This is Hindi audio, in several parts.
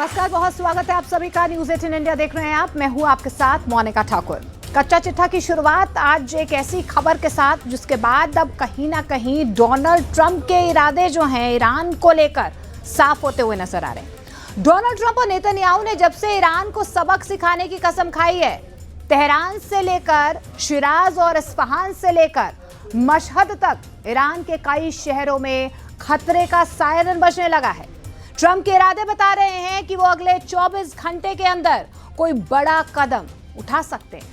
नमस्कार, बहुत स्वागत है आप सभी का। न्यूज़ 18 इंडिया देख रहे हैं आप। मैं हूं आपके साथ मोनिका ठाकुर। कच्चा चिट्ठा की शुरुआत आज एक ऐसी खबर के साथ जिसके बाद अब कहीं ना कहीं डोनाल्ड ट्रंप के इरादे जो हैं ईरान को लेकर साफ होते हुए नजर आ रहे हैं। डोनाल्ड ट्रंप और नेतन्याहू ने जब से ईरान को सबक सिखाने की कसम खाई है, तेहरान से लेकर शिराज और इस्फहान से लेकर मशहद तक ईरान के कई शहरों में खतरे का सायरन बजने लगा है। ट्रंप के इरादे बता रहे हैं कि वो अगले 24 घंटे के अंदर कोई बड़ा कदम उठा सकते हैं।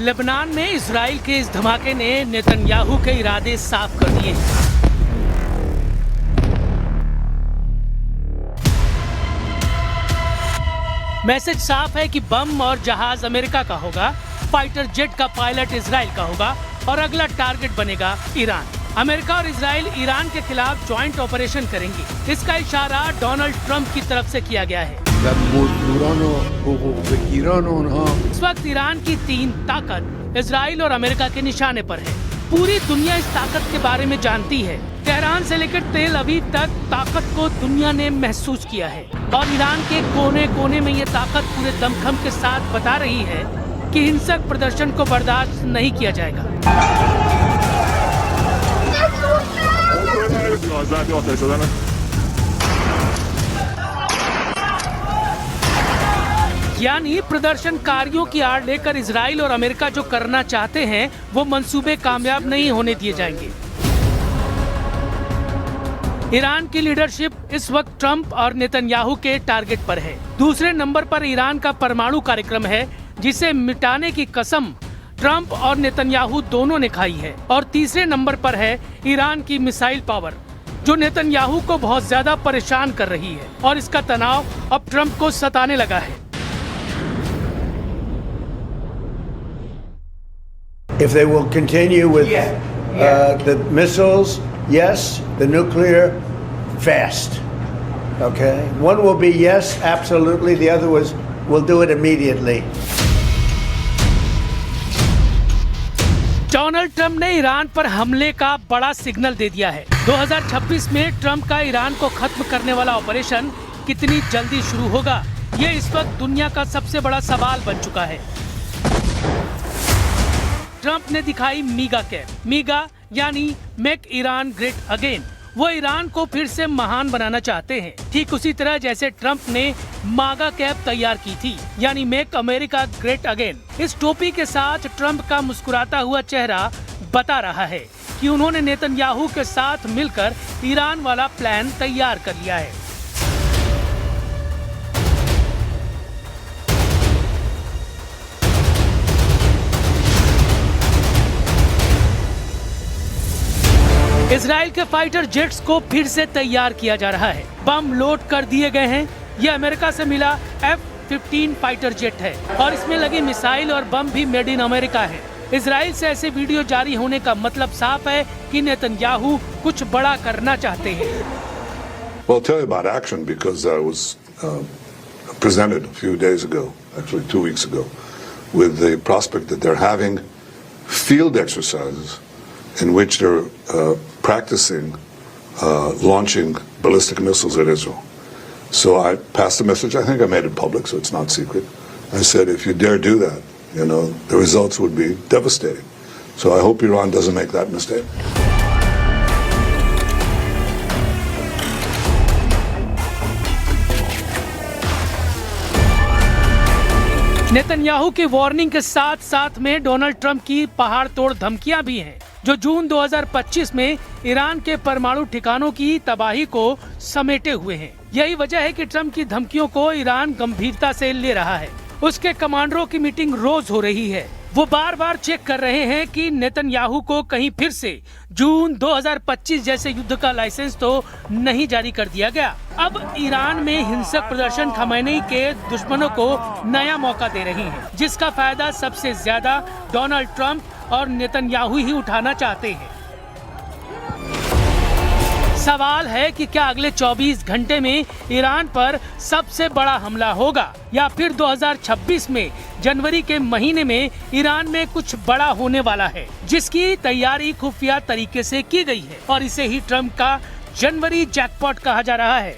लेबनान में इजराइल के इस धमाके ने नेतन्याहू के इरादे साफ कर दिए हैं। मैसेज साफ है कि बम और जहाज अमेरिका का होगा, फाइटर जेट का पायलट इजराइल का होगा और अगला टारगेट बनेगा ईरान। अमेरिका और इजराइल ईरान के खिलाफ ज्वाइंट ऑपरेशन करेंगे। इसका इशारा डोनाल्ड ट्रंप की तरफ से किया गया है। इस वक्त ईरान की 3 ताकत इजराइल और अमेरिका के निशाने पर है। पूरी दुनिया इस ताकत के बारे में जानती है। तेहरान से लेकर तेल अवीव तक ताकत को दुनिया ने महसूस किया है और ईरान के कोने कोने में ये ताकत पूरे दमखम के साथ बता रही है कि हिंसक प्रदर्शन को बर्दाश्त नहीं किया जाएगा। यानी प्रदर्शनकारियों की आड़ लेकर इजराइल और अमेरिका जो करना चाहते हैं वो मंसूबे कामयाब नहीं होने दिए जाएंगे। ईरान की लीडरशिप इस वक्त ट्रंप और नेतन्याहू के टारगेट पर है। दूसरे नंबर पर ईरान का परमाणु कार्यक्रम है जिसे मिटाने की कसम ट्रंप और नेतन्याहू दोनों ने खाई है। और तीसरे नंबर पर है ईरान की मिसाइल पावर जो नेतन्याहू को बहुत ज्यादा परेशान कर रही है और इसका तनाव अब ट्रंप को सताने लगा है। If they will continue with the missiles, yes. The nuclear, fast. Okay? One will be yes, absolutely. The other will do it immediately. Donald Trump ने ईरान पर हमले का बड़ा सिग्नल दे दिया है। 2026 में ट्रंप का ईरान को खत्म करने वाला ऑपरेशन कितनी जल्दी शुरू होगा, ये इस वक्त दुनिया का सबसे बड़ा सवाल बन चुका है। ट्रंप ने दिखाई मीगा कैप। मीगा यानी मेक ईरान ग्रेट अगेन। वो ईरान को फिर से महान बनाना चाहते हैं, ठीक उसी तरह जैसे ट्रंप ने मागा कैप तैयार की थी, यानी मेक अमेरिका ग्रेट अगेन। इस टोपी के साथ ट्रंप का मुस्कुराता हुआ चेहरा बता रहा है कि उन्होंने नेतन्याहू के साथ मिलकर ईरान वाला प्लान तैयार कर लिया है। इजराइल के फाइटर जेट्स को फिर से तैयार किया जा रहा है। बम लोड कर दिए गए हैं। यह अमेरिका से मिला F-15 फाइटर जेट है और इसमें लगी मिसाइल और बम भी मेड इन अमेरिका है। इजराइल से ऐसे वीडियो जारी होने का मतलब साफ है कि नेतन्याहू कुछ बड़ा करना चाहते हैं। Well, I'll tell you about action because I was presented a few days ago, actually 2 weeks ago, with the prospect that they're having field exercises in which they're practicing launching ballistic missiles at Israel. So I passed the message. I think I made it public, so it's not secret. I said, if you dare do that, the results would be devastating. So I hope Iran doesn't make that mistake. Netanyahu की वार्निंग के साथ साथ में डोनाल्ड ट्रंप की पहाड़ तोड़ धमकियां भी हैं, जो जून 2025 में ईरान के परमाणु ठिकानों की तबाही को समेटे हुए हैं। यही वजह है कि ट्रंप की धमकियों को ईरान गंभीरता से ले रहा है। उसके कमांडरों की मीटिंग रोज हो रही है। वो बार बार चेक कर रहे हैं कि नेतन्याहू को कहीं फिर से जून 2025 जैसे युद्ध का लाइसेंस तो नहीं जारी कर दिया गया। अब ईरान में हिंसक प्रदर्शन खमेनी के दुश्मनों को नया मौका दे रही है, जिसका फायदा सबसे ज्यादा डोनाल्ड ट्रंप और नेतन्याहू ही उठाना चाहते हैं। सवाल है कि क्या अगले 24 घंटे में ईरान पर सबसे बड़ा हमला होगा या फिर 2026 में जनवरी के महीने में ईरान में कुछ बड़ा होने वाला है, जिसकी तैयारी खुफिया तरीके से की गई है और इसे ही ट्रम्प का जनवरी जैकपॉट कहा जा रहा है।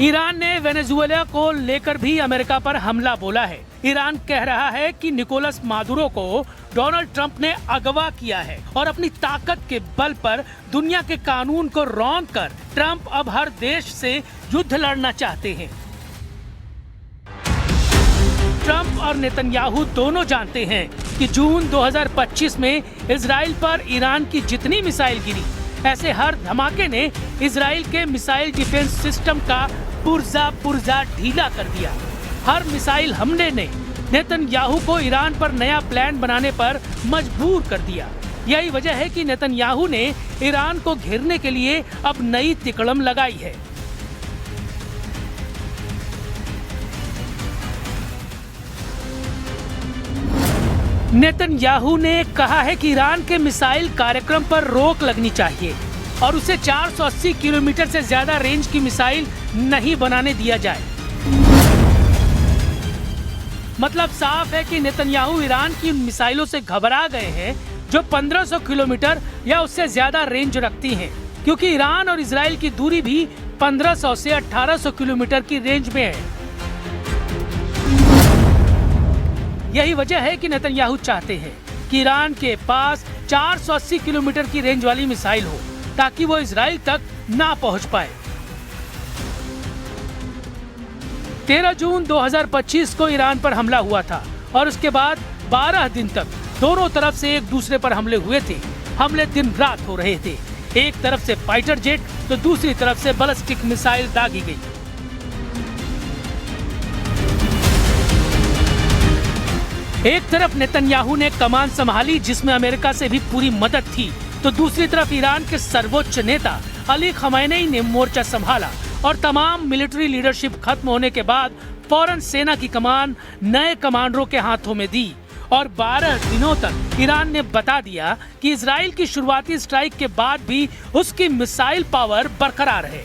ईरान ने वेनेजुएला को लेकर भी अमेरिका पर हमला बोला है। ईरान कह रहा है कि निकोलस मादुरो को डोनाल्ड ट्रंप ने अगवा किया है और अपनी ताकत के बल पर दुनिया के कानून को रौंद कर ट्रंप अब हर देश से युद्ध लड़ना चाहते हैं। ट्रंप और नेतन्याहू दोनों जानते हैं कि जून 2025 में इजराइल पर ईरान की जितनी मिसाइल गिरी, ऐसे हर धमाके ने इजराइल के मिसाइल डिफेंस सिस्टम का पुर्जा ढीला कर दिया। हर मिसाइल हमले ने नेतन्याहू को ईरान पर नया प्लान बनाने पर मजबूर कर दिया। यही वजह है कि नेतन्याहू ने ईरान को घेरने के लिए अब नई तिकड़म लगाई है। नेतन्याहू ने कहा है कि ईरान के मिसाइल कार्यक्रम पर रोक लगनी चाहिए और उसे 480 किलोमीटर से ज्यादा रेंज की मिसाइल नहीं बनाने दिया जाए। मतलब साफ है कि नेतन्याहू ईरान की मिसाइलों से घबरा गए हैं जो 1500 किलोमीटर या उससे ज्यादा रेंज रखती हैं, क्योंकि ईरान और इजराइल की दूरी भी 1500 से 1800 किलोमीटर की रेंज में है। यही वजह है कि नेतन्याहू चाहते हैं कि ईरान के पास 480 किलोमीटर की रेंज वाली मिसाइल हो ताकि वो इजराइल तक ना पहुंच पाए। 13 जून 2025 को ईरान पर हमला हुआ था और उसके बाद 12 दिन तक दोनों तरफ से एक दूसरे पर हमले हुए थे। हमले दिन रात हो रहे थे। एक तरफ से फाइटर जेट तो दूसरी तरफ से बैलिस्टिक मिसाइल दागी गई। एक तरफ नेतन्याहू ने कमान संभाली जिसमें अमेरिका से भी पूरी मदद थी, तो दूसरी तरफ ईरान के सर्वोच्च नेता अली खमैनी ने मोर्चा संभाला और तमाम मिलिट्री लीडरशिप खत्म होने के बाद फौरन सेना की कमान नए कमांडरों के हाथों में दी और 12 दिनों तक ईरान ने बता दिया कि इजराइल की शुरुआती स्ट्राइक के बाद भी उसकी मिसाइल पावर बरकरार है।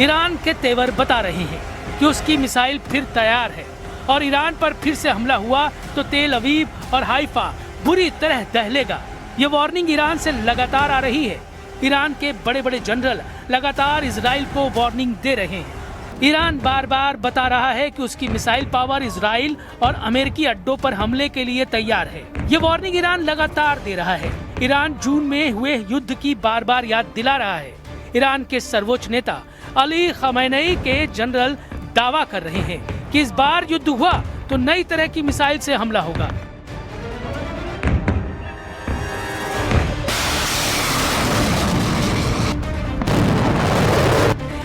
ईरान के तेवर बता रहे हैं कि उसकी मिसाइल फिर तैयार है और ईरान पर फिर से हमला हुआ तो तेल अवीव और हाइफा बुरी तरह दहलेगा। ये वार्निंग ईरान से लगातार आ रही है। ईरान के बड़े बड़े जनरल लगातार इजराइल को वार्निंग दे रहे हैं। ईरान बार बार बता रहा है कि उसकी मिसाइल पावर इजराइल और अमेरिकी अड्डों पर हमले के लिए तैयार है। ये वार्निंग ईरान लगातार दे रहा है। ईरान जून में हुए युद्ध की बार बार याद दिला रहा है। ईरान के सर्वोच्च नेता अली खमैनी के जनरल दावा कर रहे हैं कि इस बार युद्ध हुआ तो नई तरह की मिसाइल से हमला होगा।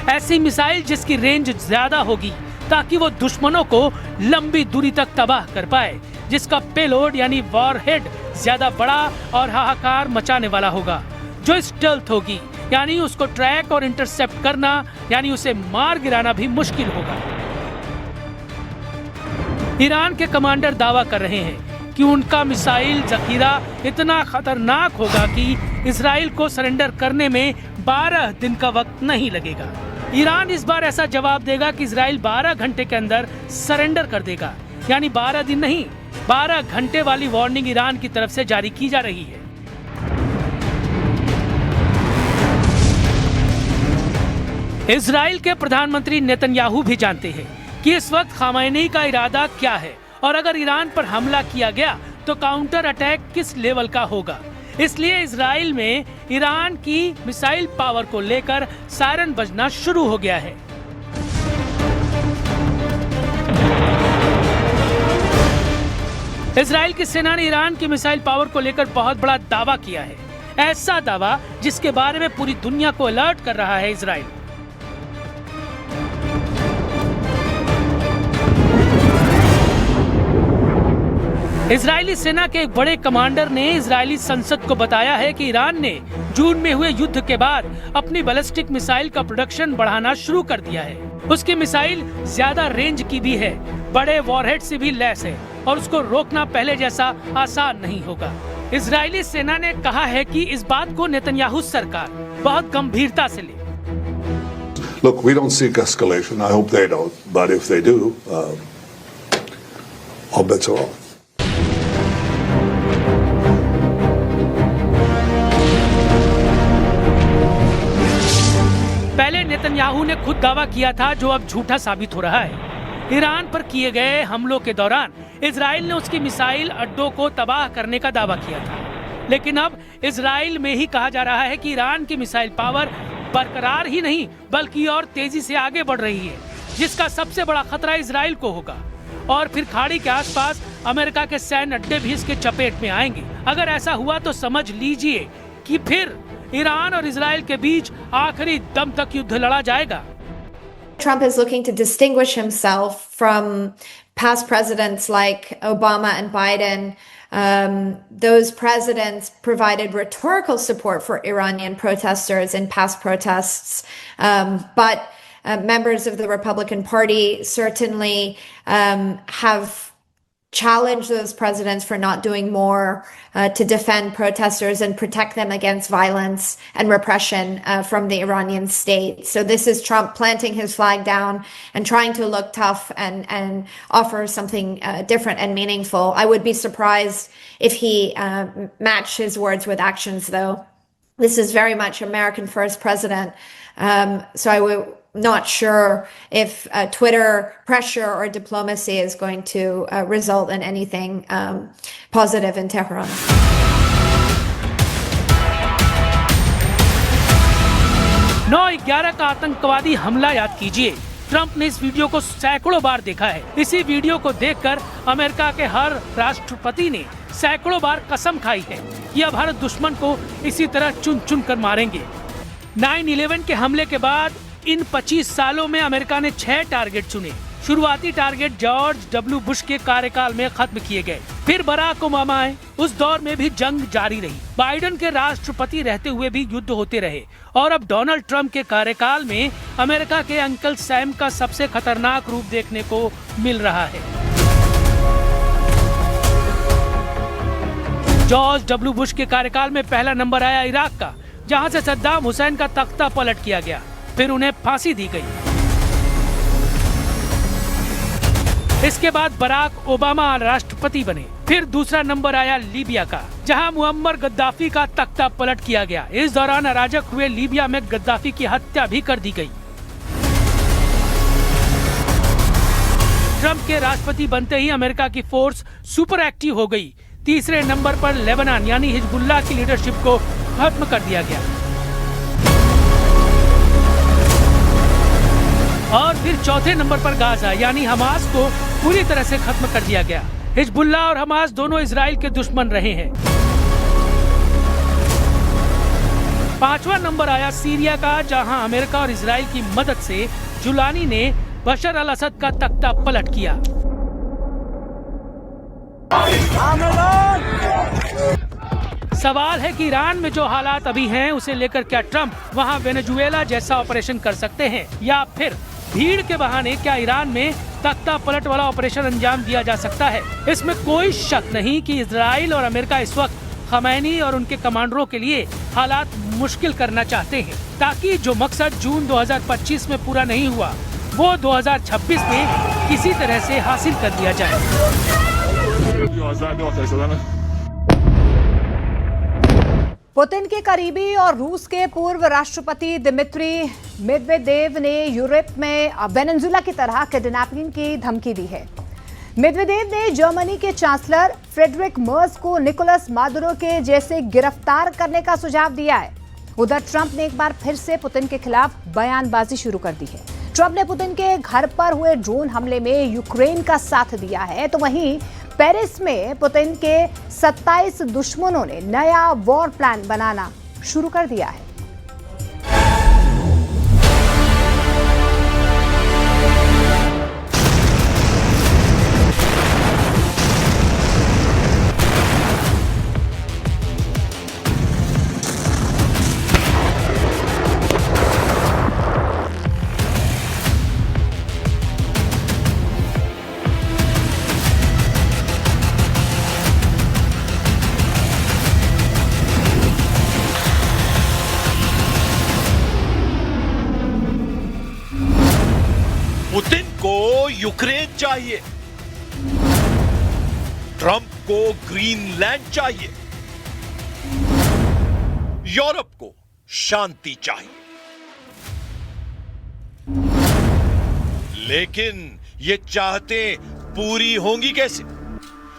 ऐसी मिसाइल जिसकी रेंज ज्यादा होगी ताकि वो दुश्मनों को लंबी दूरी तक तबाह कर पाए, जिसका पेलोड यानी वॉरहेड ज्यादा बड़ा और हाहाकार मचाने वाला होगा, जो स्टेल्थ होगी यानी उसको ट्रैक और इंटरसेप्ट करना यानी उसे मार गिराना भी मुश्किल होगा। ईरान के कमांडर दावा कर रहे हैं कि उनका मिसाइल जखीरा इतना खतरनाक होगा कि इजराइल को सरेंडर करने में 12 दिन का वक्त नहीं लगेगा। ईरान इस बार ऐसा जवाब देगा कि इजराइल 12 घंटे के अंदर सरेंडर कर देगा, यानी 12 दिन नहीं 12 घंटे वाली वार्निंग ईरान की तरफ से जारी की जा रही है। इजराइल के प्रधानमंत्री नेतन्याहू भी जानते हैं कि इस वक्त खामैनी का इरादा क्या है और अगर ईरान पर हमला किया गया तो काउंटर अटैक किस लेवल का होगा। इसलिए इजराइल में ईरान की मिसाइल पावर को लेकर सायरन बजना शुरू हो गया है। इजराइल की सेना ने ईरान की मिसाइल पावर को लेकर बहुत बड़ा दावा किया है, ऐसा दावा जिसके बारे में पूरी दुनिया को अलर्ट कर रहा है इजराइल। इजरायली सेना के एक बड़े कमांडर ने इजरायली संसद को बताया है कि ईरान ने जून में हुए युद्ध के बाद अपनी बैलिस्टिक मिसाइल का प्रोडक्शन बढ़ाना शुरू कर दिया है। उसकी मिसाइल ज्यादा रेंज की भी है, बड़े वॉरहेड से भी लैस है और उसको रोकना पहले जैसा आसान नहीं होगा। इजरायली सेना ने कहा है कि इस बात को नेतन्याहू सरकार बहुत गंभीरता से ले। Look, we don't seek escalation. I hope they don't. But if they do, all bets are off. पहले नेतन्याहू ने खुद दावा किया था, जो अब झूठा साबित हो रहा है। ईरान पर किए गए हमलों के दौरान इजराइल ने उसकी मिसाइल अड्डों को तबाह करने का दावा किया था, लेकिन अब इजराइल में ही कहा जा रहा है कि ईरान की मिसाइल पावर बरकरार ही नहीं बल्कि और तेजी से आगे बढ़ रही है, जिसका सबसे बड़ा खतरा इजराइल को होगा। और फिर खाड़ी के आसपास अमेरिका के सैन्य अड्डे भी इसके चपेट में आएंगे। अगर ऐसा हुआ तो समझ लीजिए कि फिर ईरान और इजराइल के बीच आखिरी दम तक युद्ध लड़ा जाएगा। Trump is looking to distinguish himself from past presidents like Obama and Biden. Those presidents provided rhetorical support for Iranian protesters in past protests, but members of the Republican Party certainly have challenged those presidents for not doing more to defend protesters and protect them against violence and repression from the Iranian state. So this is Trump planting his flag down and trying to look tough and offer something different and meaningful. I would be surprised if he matched his words with actions, though. This is very much American first president. So I would not sure if Twitter pressure or diplomacy is going to result in anything positive in Tehran. 9/11 का आतंकवादी हमला याद कीजिए। ट्रंप ने इस वीडियो को सैकड़ों बार देखा है। इसी वीडियो को देखकर अमेरिका के हर राष्ट्रपति ने सैकड़ों बार कसम खाई है कि अब हर दुश्मन को इसी तरह चुन चुन कर मारेंगे। 9/11 के हमले के बाद इन 25 सालों में अमेरिका ने 6 टारगेट चुने। शुरुआती टारगेट जॉर्ज डब्ल्यू बुश के कार्यकाल में खत्म किए गए, फिर बराक ओबामा आए, उस दौर में भी जंग जारी रही। बाइडेन के राष्ट्रपति रहते हुए भी युद्ध होते रहे और अब डोनाल्ड ट्रंप के कार्यकाल में अमेरिका के अंकल सैम का सबसे खतरनाक रूप देखने को मिल रहा है। जॉर्ज डब्ल्यू बुश के कार्यकाल में पहला नंबर आया इराक का, जहां से सद्दाम हुसैन का तख्ता पलट किया गया, फिर उन्हें फांसी दी गई। इसके बाद बराक ओबामा राष्ट्रपति बने। फिर दूसरा नंबर आया लीबिया का, जहां मुअम्मर गद्दाफी का तख्ता पलट किया गया। इस दौरान अराजक हुए लीबिया में गद्दाफी की हत्या भी कर दी गई। ट्रंप के राष्ट्रपति बनते ही अमेरिका की फोर्स सुपर एक्टिव हो गई। तीसरे नंबर पर लेबनान यानी हिजबुल्लाह की लीडरशिप को खत्म कर दिया गया और फिर चौथे नंबर पर गाजा यानी हमास को पूरी तरह से खत्म कर दिया गया। हिजबुल्लाह और हमास दोनों इजराइल के दुश्मन रहे हैं। 5वां नंबर आया सीरिया का, जहां अमेरिका और इजराइल की मदद से जुलानी ने बशर अल असद का तख्ता पलट किया। सवाल है कि ईरान में जो हालात अभी हैं, उसे लेकर क्या ट्रंप वहां वेनेजुएला जैसा ऑपरेशन कर सकते हैं, या फिर भीड़ के बहाने क्या ईरान में तख्ता पलट वाला ऑपरेशन अंजाम दिया जा सकता है। इसमें कोई शक नहीं कि इजराइल और अमेरिका इस वक्त खमैनी और उनके कमांडरों के लिए हालात मुश्किल करना चाहते हैं, ताकि जो मकसद जून 2025 में पूरा नहीं हुआ वो 2026 में किसी तरह से हासिल कर लिया जाए। पुतिन के करीबी और रूस के पूर्व राष्ट्रपति दिमित्री मेदवेदेव ने यूरोप में वेनेजुएला की तरह किडनैपिंग की धमकी दी है। मेदवेदेव ने जर्मनी के चांसलर फ्रेडरिक मर्ज को निकोलस मादुरो के जैसे गिरफ्तार करने का सुझाव दिया है। उधर ट्रंप ने एक बार फिर से पुतिन के खिलाफ बयानबाजी शुरू कर दी है। ट्रंप ने पुतिन के घर पर हुए ड्रोन हमले में यूक्रेन का साथ दिया है, तो वहीं पेरिस में पुतिन के 27 दुश्मनों ने नया वॉर प्लान बनाना शुरू कर दिया है। पुतिन को यूक्रेन चाहिए, ट्रंप को ग्रीनलैंड चाहिए, यूरोप को शांति चाहिए। लेकिन ये चाहतें पूरी होंगी कैसे?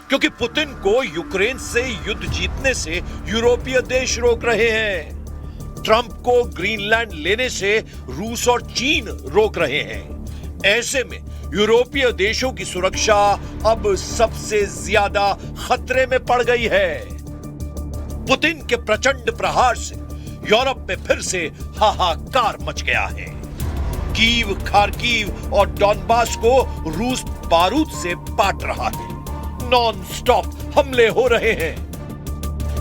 क्योंकि पुतिन को यूक्रेन से युद्ध जीतने से यूरोपीय देश रोक रहे हैं। ट्रंप को ग्रीनलैंड लेने से रूस और चीन रोक रहे हैं। ऐसे में यूरोपीय देशों की सुरक्षा अब सबसे ज्यादा खतरे में पड़ गई है। पुतिन के प्रचंड प्रहार से यूरोप में फिर से हाहाकार मच गया है। कीव, खार्किव और डॉनबास को रूस बारूद से पाट रहा है। नॉन स्टॉप हमले हो रहे हैं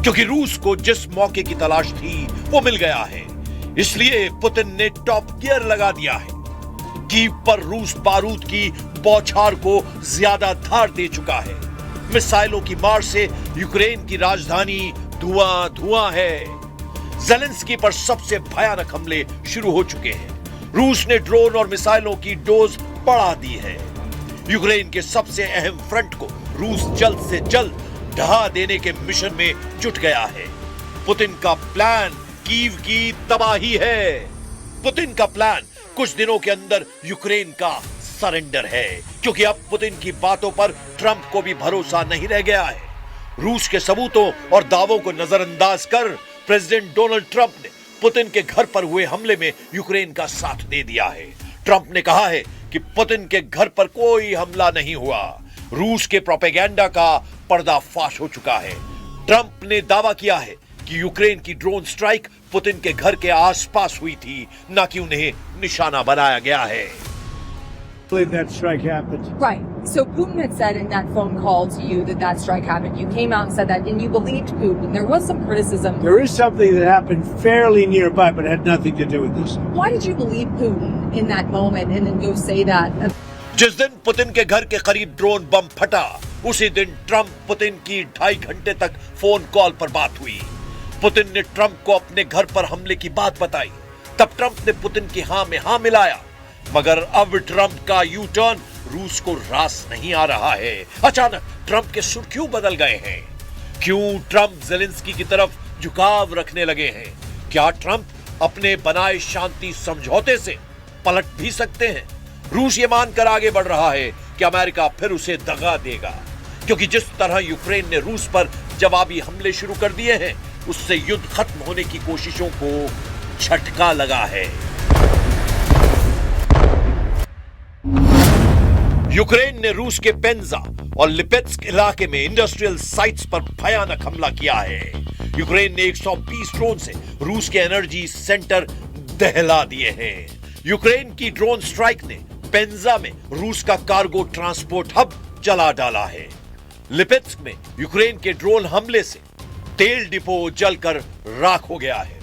क्योंकि रूस को जिस मौके की तलाश थी वो मिल गया है। इसलिए पुतिन ने टॉप गियर लगा दिया है। कीव पर रूस बारूद की बौछार को ज्यादा धार दे चुका है। मिसाइलों की मार से यूक्रेन की राजधानी धुआं धुआं है। ज़ेलेंस्की पर सबसे भयानक हमले शुरू हो चुके हैं। रूस ने ड्रोन और मिसाइलों की डोज बढ़ा दी है। यूक्रेन के सबसे अहम फ्रंट को रूस जल्द से जल्द ढहा देने के मिशन में जुट गया है। पुतिन का प्लान कीव की तबाही है। पुतिन का प्लान कुछ दिनों के अंदर यूक्रेन का सरेंडर है, क्योंकि अब पुतिन की बातों पर ट्रंप को भी भरोसा नहीं रह गया है। रूस के सबूतों और दावों को नजरअंदाज कर प्रेसिडेंट डोनाल्ड ट्रंप ने पुतिन के घर पर हुए हमले में यूक्रेन का साथ दे दिया है। ट्रंप ने कहा है कि पुतिन के घर पर कोई हमला नहीं हुआ। रूस के प्रोपेगेंडा का पर्दाफाश हो चुका है। ट्रंप ने दावा किया है कि यूक्रेन की ड्रोन स्ट्राइक पुतिन के घर के आसपास हुई थी, न कि उन्हें निशाना बनाया गया है। believe that strike happened. Right. So Putin had said in that phone call to you that that strike happened. You came out and said that, and you believed Putin. There was some criticism. There is something that happened fairly nearby, but had nothing to do with this. Why did you believe Putin in that moment and then go say that? जिस दिन पुतिन के घर के करीब ड्रोन बम फटा, उसी दिन ट्रंप पुतिन की 2.5 घंटे तक फोन कॉल पर बात हुई। पुतिन ने ट्रंप को अपने घर पर हमले की बात बताई। तब ट्रंप ने पुतिन की हां में हां मिलाया। मगर अब ट्रंप का यू टर्न रूस को रास नहीं आ रहा है। अचानक ट्रंप के सुर क्यों बदल गए हैं? क्यों ट्रंप ज़ेलेंस्की की तरफ झुकाव रखने लगे हैं? क्या ट्रंप अपने बनाए शांति समझौते से पलट भी सकते हैं? रूस ये मानकर आगे बढ़ रहा है कि अमेरिका फिर उसे दगा देगा, क्योंकि जिस तरह यूक्रेन ने रूस पर जवाबी हमले शुरू कर दिए हैं, उससे युद्ध खत्म होने की कोशिशों को झटका लगा है। यूक्रेन ने रूस के पेंजा और लिपेत्स्क इलाके में इंडस्ट्रियल साइट्स पर भयानक हमला किया है। यूक्रेन ने 120 ड्रोन से रूस के एनर्जी सेंटर दहला दिए हैं। यूक्रेन की ड्रोन स्ट्राइक ने पेंजा में रूस का कार्गो ट्रांसपोर्ट हब जला डाला है। लिपेत्स्क में यूक्रेन के ड्रोन हमले से तेल डिपो जलकर राख हो गया है।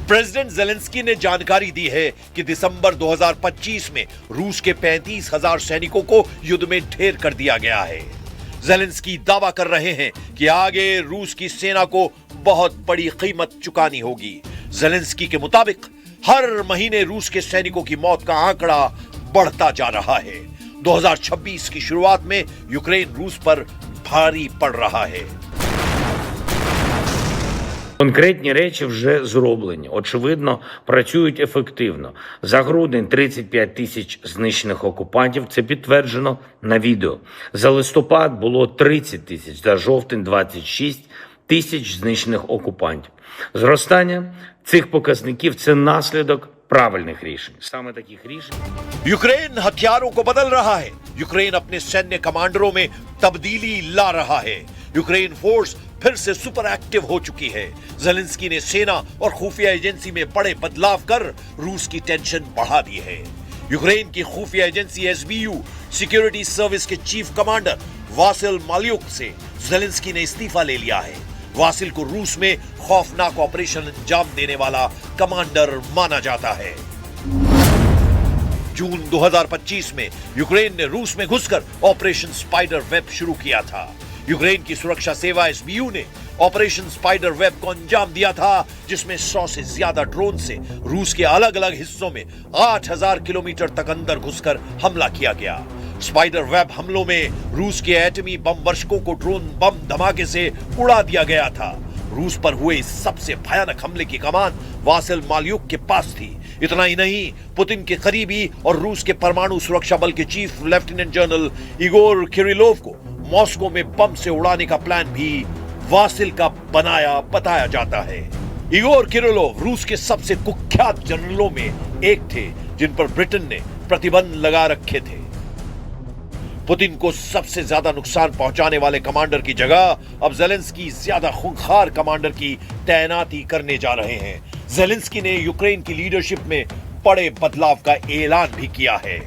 प्रेसिडेंट ज़ेलेंस्की ने जानकारी दी है कि दिसंबर 2025 में रूस के 35,000 सैनिकों को युद्ध में ढेर कर दिया गया है। ज़ेलेंस्की दावा कर रहे हैं कि आगे रूस की सेना को बहुत बड़ी कीमत चुकानी होगी। ज़ेलेंस्की के मुताबिक हर महीने रूस के सैनिकों की मौत का आंकड़ा बढ़ता जा रहा है। 2026 की शुरुआत में यूक्रेन रूस पर भारी पड़ रहा है। Конкретні речі вже зроблені. Очевидно, працюють ефективно. За грудень 35 тисяч знищених окупантів. Це підтверджено на відео. За листопад було 30 тисяч. За жовтень 26 тисяч знищених окупантів. Зростання цих показників – це наслідок правильних рішень. Саме таких рішень. यूक्रेन हथियारों को बदल रहा है। यूक्रेन अपने सैन्य कमांडरों में तब्दीली ला रहा है। यूक्रेन फोर्स फिर से सुपर एक्टिव हो चुकी है। ज़ेलेंस्की ने सेना और खुफिया एजेंसी में बड़े बदलाव कर रूस की टेंशन बढ़ा दी है। यूक्रेन की खुफिया एजेंसी एसबीयू सिक्योरिटी सर्विस के चीफ कमांडर वासिल माल्युक से ज़ेलेंस्की ने इस्तीफा ले लिया है। वासिल को रूस में खौफनाक ऑपरेशन अंजाम देने वाला कमांडर माना जाता है। जून 2025 में यूक्रेन ने रूस में घुसकर ऑपरेशन स्पाइडर वेब शुरू किया था। यूक्रेन की सुरक्षा सेवा एसबीयू ने ऑपरेशन स्पाइडर वेब को अंजाम दिया था, जिसमें 100 से ज्यादा ड्रोन से रूस के अलग अलग हिस्सों में 8000 किलोमीटर तक अंदर घुसकर हमला किया गया। स्पाइडर वेब हमलों में रूस के एटमी बम वर्षकों को ड्रोन बम धमाके से उड़ा दिया गया था। रूस पर हुए इस सबसे भयानक हमले की कमान वासिल माल्युक के पास थी। इतना ही नहीं, पुतिन के करीबी और रूस के परमाणु सुरक्षा बल के chief lieutenant general Igor Kirillov को मॉस्को में बम से उड़ाने का प्लान भी वासिल का बनाया बताया जाता है। इगोर किरिलोव रूस के सबसे कुख्यात जनरलों में एक थे, जिन पर ब्रिटेन ने प्रतिबंध लगा रखे थे। पुतिन को सबसे ज्यादा नुकसान पहुंचाने वाले कमांडर की जगह अब ज़ेलेंस्की ज्यादा खूंखार कमांडर की तैनाती करने जा रहे हैं। ज़ेलेंस्की ने यूक्रेन की लीडरशिप में बड़े बदलाव का ऐलान भी किया है।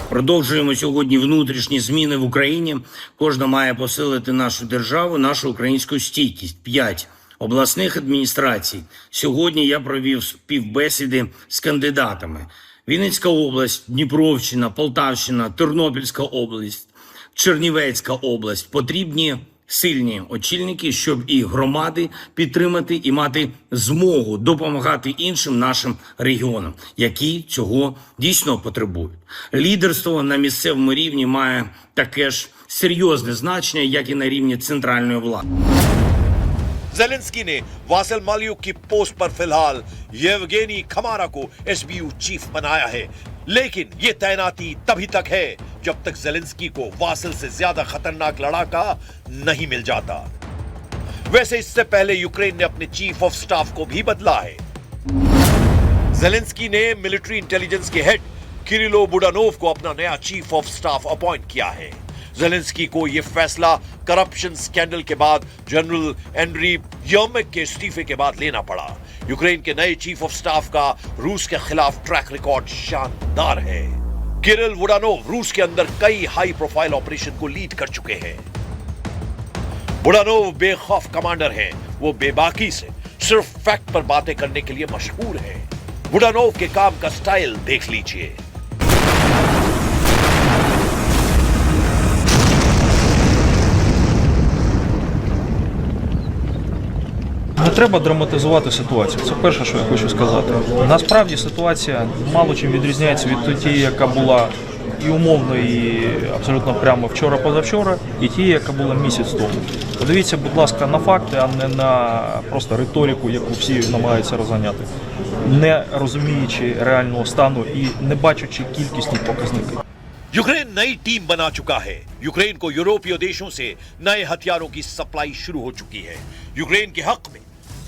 Продовжуємо сьогодні внутрішні зміни в Україні. Кожна має посилити нашу державу, нашу українську стійкість. 5 обласних адміністрацій. Сьогодні я провів співбесіди з кандидатами. Вінницька область, Дніпровщина, Полтавщина, Тернопільська область, Чернівецька область. Потрібні сильні очільники, щоб і громади підтримати і мати змогу допомагати іншим нашим регіонам, які цього дійсно потребують. Лідерство на місцевому рівні має таке ж серйозне значення, як і на рівні центральної влади. ज़ेलेंस्की ने वासिल माल्युक की पोस्ट पर फिलहाल येवगेनी खमारा को एसबीयू चीफ बनाया है, लेकिन ये तैनाती तभी तक है जब तक ज़ेलेंस्की को वासिल से ज्यादा खतरनाक लड़ाका नहीं मिल जाता। वैसे इससे पहले यूक्रेन ने अपने चीफ ऑफ स्टाफ को भी बदला है। ज़ेलेंस्की ने मिलिट्री इंटेलिजेंस के हेड किरिलो बुडानोव को अपना नया चीफ ऑफ स्टाफ अपॉइंट किया है। ज़ेलेंस्की को यह फैसला करप्शन स्कैंडल के बाद जनरल एंड्री यर्मेक के इस्तीफे के बाद लेना पड़ा। यूक्रेन के नए चीफ ऑफ स्टाफ का रूस के खिलाफ ट्रैक रिकॉर्ड शानदार है। किरिल बुडानोव रूस के अंदर कई हाई प्रोफाइल ऑपरेशन को लीड कर चुके हैं। बुडानोव बेखौफ कमांडर हैं। वो बेबाकी से सिर्फ फैक्ट पर बातें करने के लिए मशहूर हैं। बुडानोव के काम का स्टाइल देख लीजिए। Не треба драматизувати ситуацію. Це перше, що я хочу сказати. Насправді ситуація мало чим відрізняється від тієї, яка була і умовно, і абсолютно прямо вчора-позавчора, і тієї, яка була місяць тому. Подивіться, будь ласка, на факти, а не на просто риторику, яку всі намагаються розганяти, не розуміючи реального стану і не бачачи кількісні показники. यूक्रेन नई टीम बना चुका है। यूक्रेन को यूरोपीय देशों से नए हथियारों की सप्लाई शुरू हो चुकी है। यूक्रेन के हक में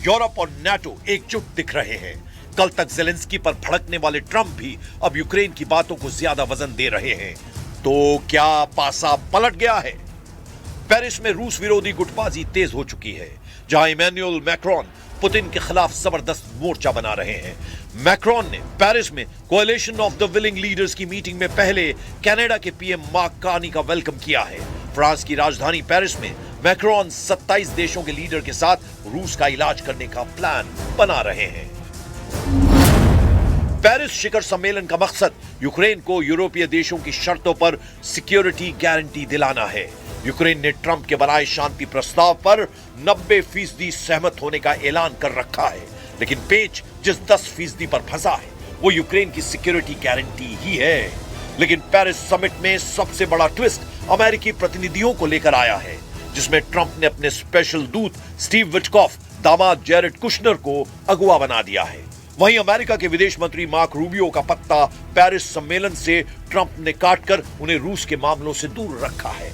यूरोप और नाटो एकजुट दिख रहे हैं। कल तक ज़ेलेंस्की पर भड़कने वाले ट्रंप भी अब यूक्रेन की बातों को ज्यादा वजन दे रहे हैं। तो क्या पासा पलट गया है? पेरिस में रूस विरोधी गुटबाजी तेज हो चुकी है, जहां इमैनुअल मैक्रोन पुतिन के खिलाफ जबरदस्त मोर्चा बना रहे हैं। मैक्रोन ने पेरिस में coalition of the willing leaders की मीटिंग में पहले कनाडा के पीएम मार्क कार्नी का वेलकम किया है। फ्रांस की राजधानी पेरिस में मैक्रोन 27 देशों के लीडर के साथ रूस का इलाज करने का प्लान बना रहे हैं। पेरिस शिखर सम्मेलन का मकसद यूक्रेन को यूरोपीय देशों की शर्तों पर सिक्योरिटी गारंटी दिलाना है। यूक्रेन ने ट्रंप के बनाए शांति प्रस्ताव पर 90% सहमत होने का ऐलान कर रखा है, लेकिन पेच जिस 10% पर फंसा है वो यूक्रेन की सिक्योरिटी गारंटी ही है। लेकिन पेरिस समिट में सबसे बड़ा ट्विस्ट अमेरिकी प्रतिनिधियों को लेकर आया है, जिसमें ट्रंप ने अपने स्पेशल दूत स्टीव विटकॉफ दामाद जेरेड कुशनर को अगुवा बना दिया है। वहीं अमेरिका के विदेश मंत्री मार्क रूबियो का पत्ता पेरिस सम्मेलन से ट्रंप ने काटकर उन्हें रूस के मामलों से दूर रखा है।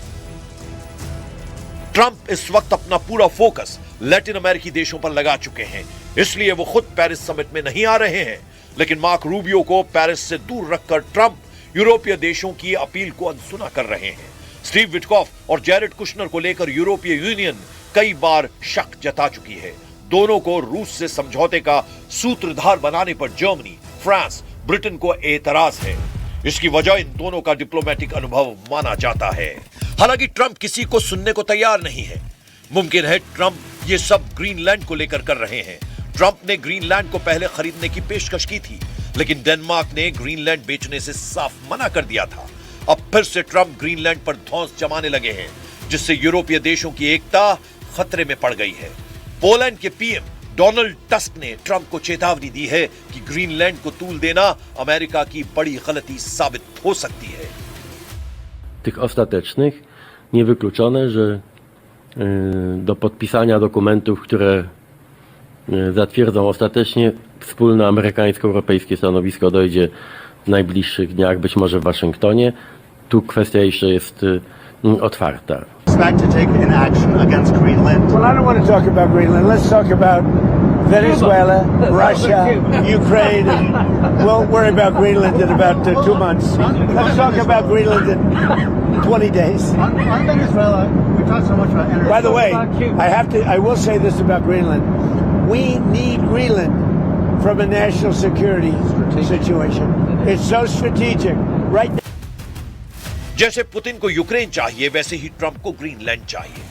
ट्रंप इस वक्त अपना पूरा फोकस लैटिन अमेरिकी देशों पर लगा चुके हैं, इसलिए वो खुद पेरिस समिट में नहीं आ रहे हैं। लेकिन मार्क रूबियो को पेरिस से दूर रखकर ट्रंप यूरोपीय देशों की अपील को अनसुना कर रहे हैं। स्टीव विटकॉफ और जेरेड कुशनर को लेकर यूरोपीय यूनियन कई बार शक जता चुकी है। दोनों को रूस से समझौते का सूत्रधार बनाने पर जर्मनी, फ्रांस, ब्रिटेन को एतराज है। इसकी वजह इन दोनों का डिप्लोमेटिक अनुभव माना जाता है। हालांकि ट्रंप किसी को सुनने को तैयार नहीं है। मुमकिन है ट्रंप ये सब ग्रीनलैंड को लेकर कर रहे हैं। ट्रंप ने ग्रीनलैंड को पहले खरीदने की पेशकश की थी, लेकिन डेनमार्क ने ग्रीनलैंड बेचने से साफ मना कर दिया था। अब फिर से ट्रंप ग्रीनलैंड पर धौंस जमाने लगे हैं, जिससे यूरोपीय देशों की एकता खतरे में पड़ गई है। पोलैंड के पीएम डोनाल्ड टस्क ने ट्रंप को चेतावनी दी है कि ग्रीनलैंड को तूल देना अमेरिका की बड़ी गलती साबित हो सकती है। Tych ostatecznych niewykluczone, że do podpisania dokumentów, które zatwierdzą ostatecznie wspólne amerykańsko-europejskie stanowisko, dojdzie w najbliższych dniach, być może w Waszyngtonie. Tu kwestia jeszcze jest otwarta. Expect to take an action against Greenland? Well, I don't want to talk about Greenland. Let's talk about Venezuela, Russia, Ukraine. We'll worry about Greenland in about 2 months. Let's talk about Greenland in 20 days. On Venezuela, we talked so much about energy. By the way, I will say this about Greenland. We need Greenland from a national security situation. It's so strategic. Right now. जैसे पुतिन को यूक्रेन चाहिए, वैसे ही ट्रंप को ग्रीनलैंड चाहिए।